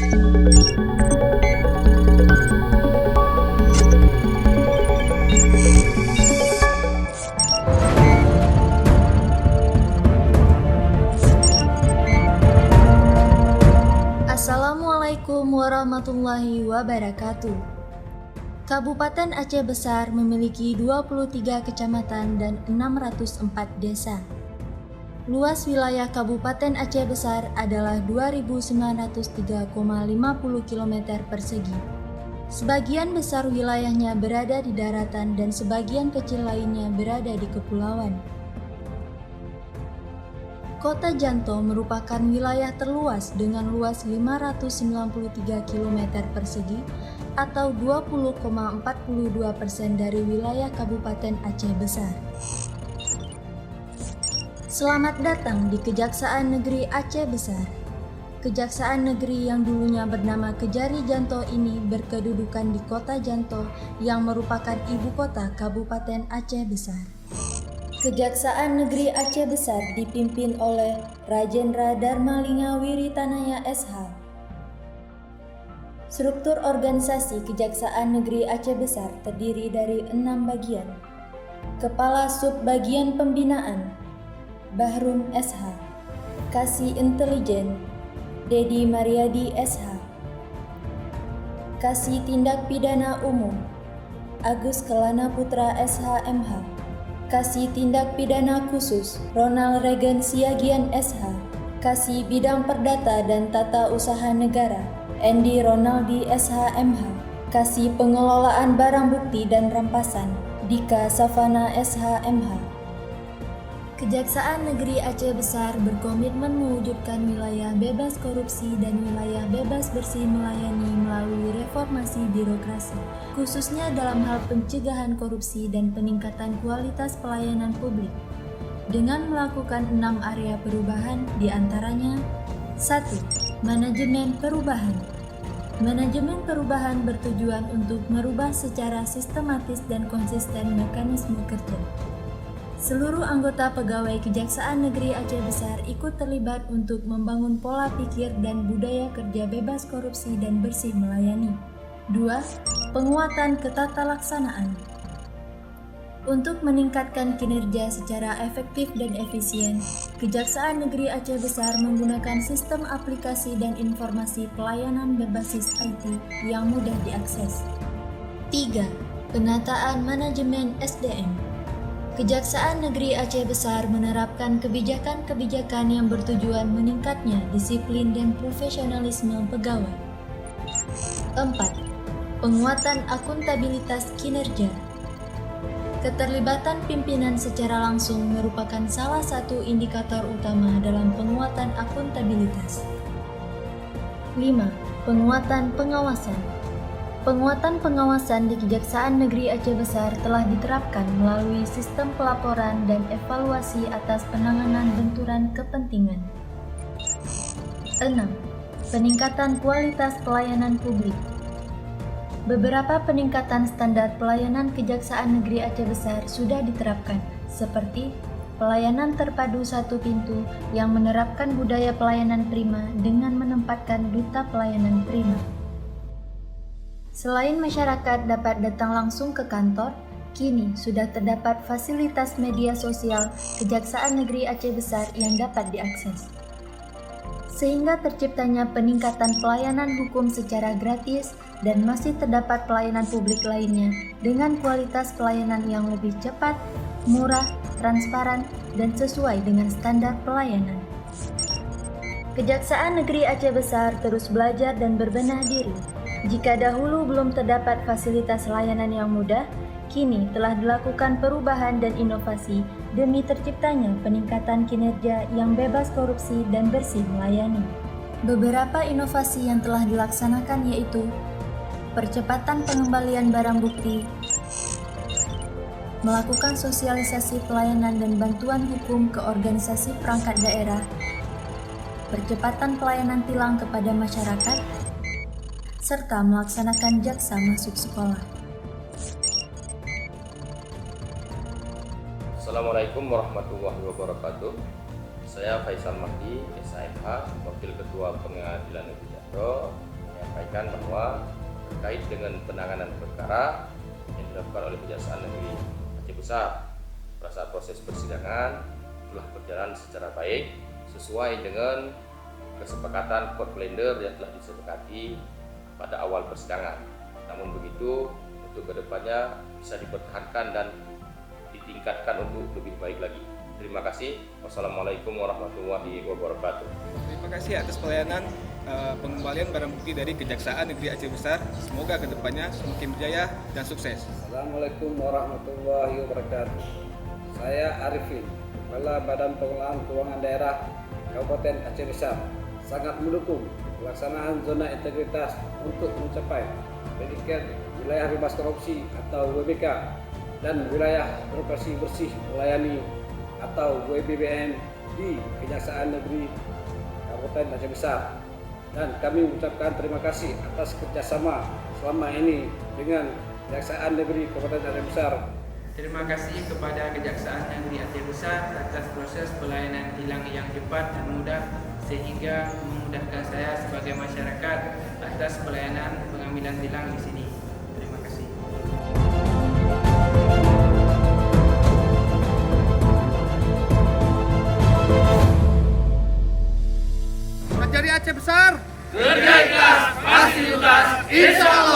Assalamualaikum warahmatullahi wabarakatuh. Kabupaten Aceh Besar memiliki 23 kecamatan dan 604 desa. Luas wilayah Kabupaten Aceh Besar adalah 2.903,50 km persegi. Sebagian besar wilayahnya berada di daratan dan sebagian kecil lainnya berada di kepulauan. Kota Janto merupakan wilayah terluas dengan luas 593 km persegi atau 20,42% dari wilayah Kabupaten Aceh Besar. Selamat datang di Kejaksaan Negeri Aceh Besar. Kejaksaan Negeri yang dulunya bernama Kejari Janto ini berkedudukan di Kota Janto yang merupakan ibu kota Kabupaten Aceh Besar. Kejaksaan Negeri Aceh Besar dipimpin oleh Rajendra Dharmalinga Wiritanaya SH. Struktur organisasi Kejaksaan Negeri Aceh Besar terdiri dari 6 bagian. Kepala Subbagian Pembinaan Bahrum SH, Kasih Intelijen Dedi Mariadi SH, Kasih Tindak Pidana Umum Agus Kelana Putra SH MH, Kasih Tindak Pidana Khusus Ronald Regan Siagian SH, Kasih Bidang Perdata dan Tata Usaha Negara Endi Ronaldi SH MH, Kasih Pengelolaan Barang Bukti dan Rampasan Dika Savana SH MH. Kejaksaan Negeri Aceh Besar berkomitmen mewujudkan wilayah bebas korupsi dan wilayah bebas bersih melayani melalui reformasi birokrasi, khususnya dalam hal pencegahan korupsi dan peningkatan kualitas pelayanan publik, dengan melakukan 6 area perubahan diantaranya 1. Manajemen perubahan. Manajemen perubahan bertujuan untuk merubah secara sistematis dan konsisten mekanisme kerja. Seluruh anggota pegawai Kejaksaan Negeri Aceh Besar ikut terlibat untuk membangun pola pikir dan budaya kerja bebas korupsi dan bersih melayani. 2. Penguatan ketatalaksanaan. Untuk meningkatkan kinerja secara efektif dan efisien, Kejaksaan Negeri Aceh Besar menggunakan sistem aplikasi dan informasi pelayanan berbasis IT yang mudah diakses. 3. Penataan manajemen SDM. Kejaksaan Negeri Aceh Besar menerapkan kebijakan-kebijakan yang bertujuan meningkatnya disiplin dan profesionalisme pegawai. 4. Penguatan akuntabilitas kinerja. Keterlibatan pimpinan secara langsung merupakan salah satu indikator utama dalam penguatan akuntabilitas. 5. Penguatan pengawasan. Penguatan pengawasan di Kejaksaan Negeri Aceh Besar telah diterapkan melalui sistem pelaporan dan evaluasi atas penanganan benturan kepentingan. 6. Peningkatan kualitas pelayanan publik. Beberapa peningkatan standar pelayanan Kejaksaan Negeri Aceh Besar sudah diterapkan, seperti pelayanan terpadu satu pintu yang menerapkan budaya pelayanan prima dengan menempatkan duta pelayanan prima. Selain masyarakat dapat datang langsung ke kantor, kini sudah terdapat fasilitas media sosial Kejaksaan Negeri Aceh Besar yang dapat diakses. Sehingga terciptanya peningkatan pelayanan hukum secara gratis dan masih terdapat pelayanan publik lainnya dengan kualitas pelayanan yang lebih cepat, murah, transparan, dan sesuai dengan standar pelayanan. Kejaksaan Negeri Aceh Besar terus belajar dan berbenah diri. Jika dahulu belum terdapat fasilitas layanan yang mudah, kini telah dilakukan perubahan dan inovasi demi terciptanya peningkatan kinerja yang bebas korupsi dan bersih melayani. Beberapa inovasi yang telah dilaksanakan yaitu percepatan pengembalian barang bukti, melakukan sosialisasi pelayanan dan bantuan hukum ke organisasi perangkat daerah, percepatan pelayanan tilang kepada masyarakat, serta melaksanakan jaksa masuk sekolah. Assalamualaikum warahmatullahi wabarakatuh. Saya Faisal Mahdi, SIH, Wakil Ketua Pengadilan Negeri Janto. menyampaikan bahwa terkait dengan penanganan perkara yang dilakukan oleh Kejaksaan Negeri Aceh Besar pada saat proses persidangan telah berjalan secara baik sesuai dengan kesepakatan court calendar yang telah disepakati pada awal persidangan. Namun begitu, untuk kedepannya bisa dipertahankan dan ditingkatkan untuk lebih baik lagi. Terima kasih. Wassalamualaikum warahmatullahi wabarakatuh. Terima kasih atas pelayanan pengembalian barang bukti dari Kejaksaan Negeri Aceh Besar. Semoga kedepannya semakin berjaya dan sukses. Assalamualaikum warahmatullahi wabarakatuh. Saya Arifin, Kepala Badan Pengelolaan Keuangan Daerah Kabupaten Aceh Besar, sangat mendukung pelaksanaan zona integritas untuk mencapai predikat wilayah bebas korupsi atau WBK dan wilayah birokrasi bersih melayani atau WBBM di Kejaksaan Negeri Kabupaten Aceh Besar. Dan kami mengucapkan terima kasih atas kerjasama selama ini dengan Kejaksaan Negeri Kabupaten Aceh Besar. Terima kasih kepada Kejaksaan Negeri Aceh Besar atas proses pelayanan tilang yang cepat dan mudah sehingga memudahkan saya sebagai masyarakat atas pelayanan pengambilan tilang di sini. Terima kasih. Dari Aceh Besar. Kerja ikhlas, pasti tuntas, insya Allah.